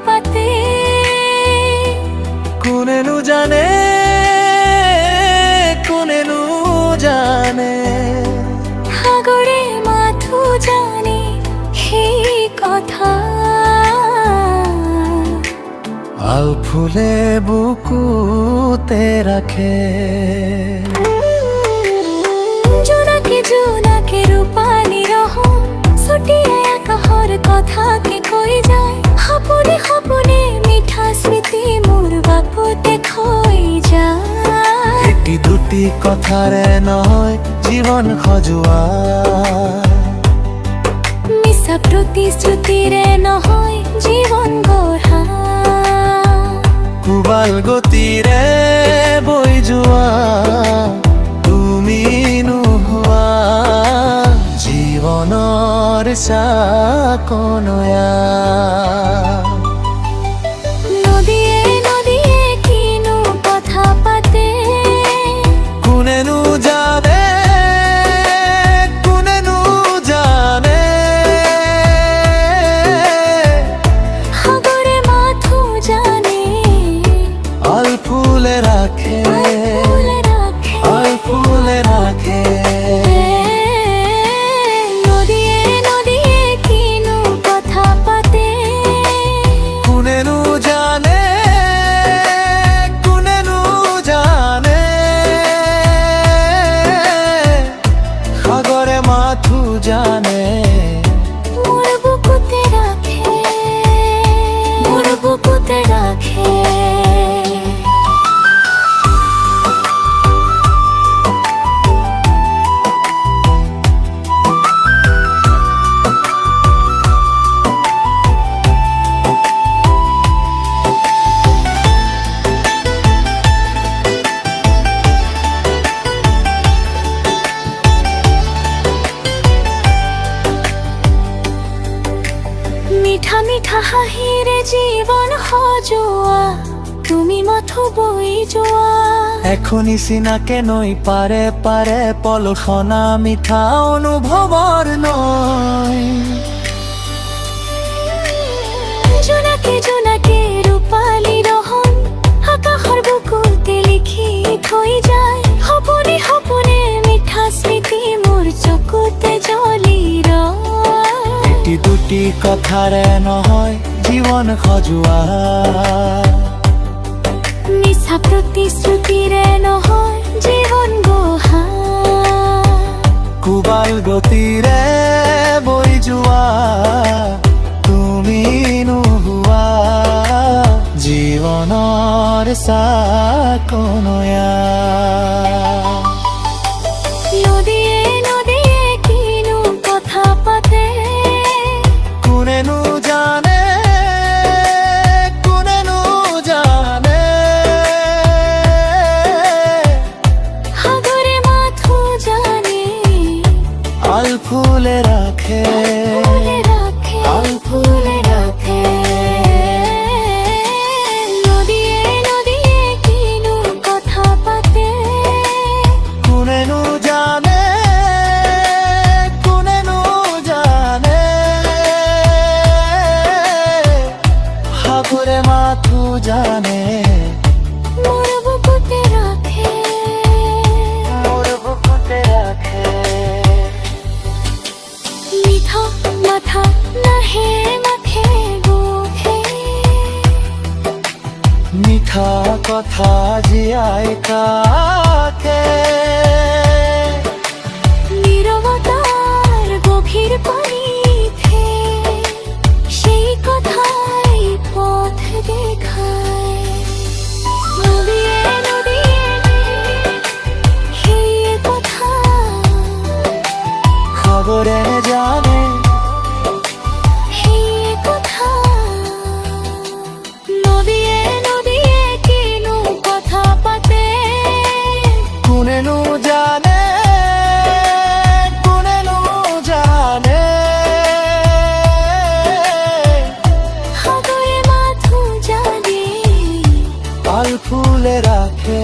পাতে কোনেনো জানে কোনেনো জানে সাগরে মাথো জানে সেই কথা আল ফুলে বুকুতে রাখে জোনাকে জোনাকে রূপালি রহম ছটিয়াই আকাশৰ কথাকে কৈ যায় সপোনে সপোনে মিঠা স্মৃতি মোৰ বাপতে থৈ যায় এটি দুটি কথাৰে নহয় জীৱন সজোৱা মিছা প্ৰতিশ্ৰুতিৰে নহয় জীৱন গঢ়া কোবাল গতিৰে বৈ যোৱা তুমি নোহোৱা জীৱনৰ চাকনয়া নদীয়ে নদীয়ে কিনো কথা পাতে কোনেনো জানে কোনেনো জানে সাগৰে মাথো জানে আল ফুলে রাখে ফুলে ৰাখে আল ফুলে রাখে নদীয়ে নদীয়ে কিনো কথা পাতে কোনেনো জানে কোনেনো জানে সাগরে মাথো জানে মোৰ বুকুতে ৰাখে মোৰ বুকুতে ৰাখে মিঠা মিঠা হাঁহিৰে জীৱন সজোৱা তুমি মাথো বৈ যোৱা এখনি চিনাকে নই পারে পারে পলসনা মিঠা অনুভবর নয় জোনাকে জোনাকে ৰূপালী ৰহম আকাশৰ বুকুতে লিখি থৈ যায় সপোনে সপোনে মিঠা স্মৃতি মোৰ চকুতে জ্বলি ৰয় এটি দুটি কথাৰে নহয় জীৱন সজোৱা মিছা প্ৰতিশ্ৰুতিৰে নহয় জীৱন গঢ়া কোবাল গতিৰে বৈ যোৱা তুমি নোহোৱা জীৱনৰ চাকনয়া নদীয়ে নদীয়ে কিনো কথা পাতে কোনেনো জানে কোনেনো জানে সাগৰে মাথো জানে আল ফুলে রাখে ফুলে ৰাখে আল ফুলে ৰাখে নদীয়ে নদীয়ে কিনো কথা পাতে কোনেনো জানে কোনেনো জানে সাগরে মাথো জানে মোৰ বুকুতে ৰাখে মোর বুকুতে রাখে মিঠা মাথা নাহে মাথে গোখে মিঠা কথা জিয়াই থাকে নীরবতার গভীর পানিতে সেই কথাই পথ দেখায় নদীয়ে নদীয়ে সেই কথা সাগরে জানে সেই কথা নদীয়ে নদীয়ে কিনো কথা পাতে কোনেনো জানে কোনেনো জানে সাগরে মাথো জানে আল ফুলে রাখে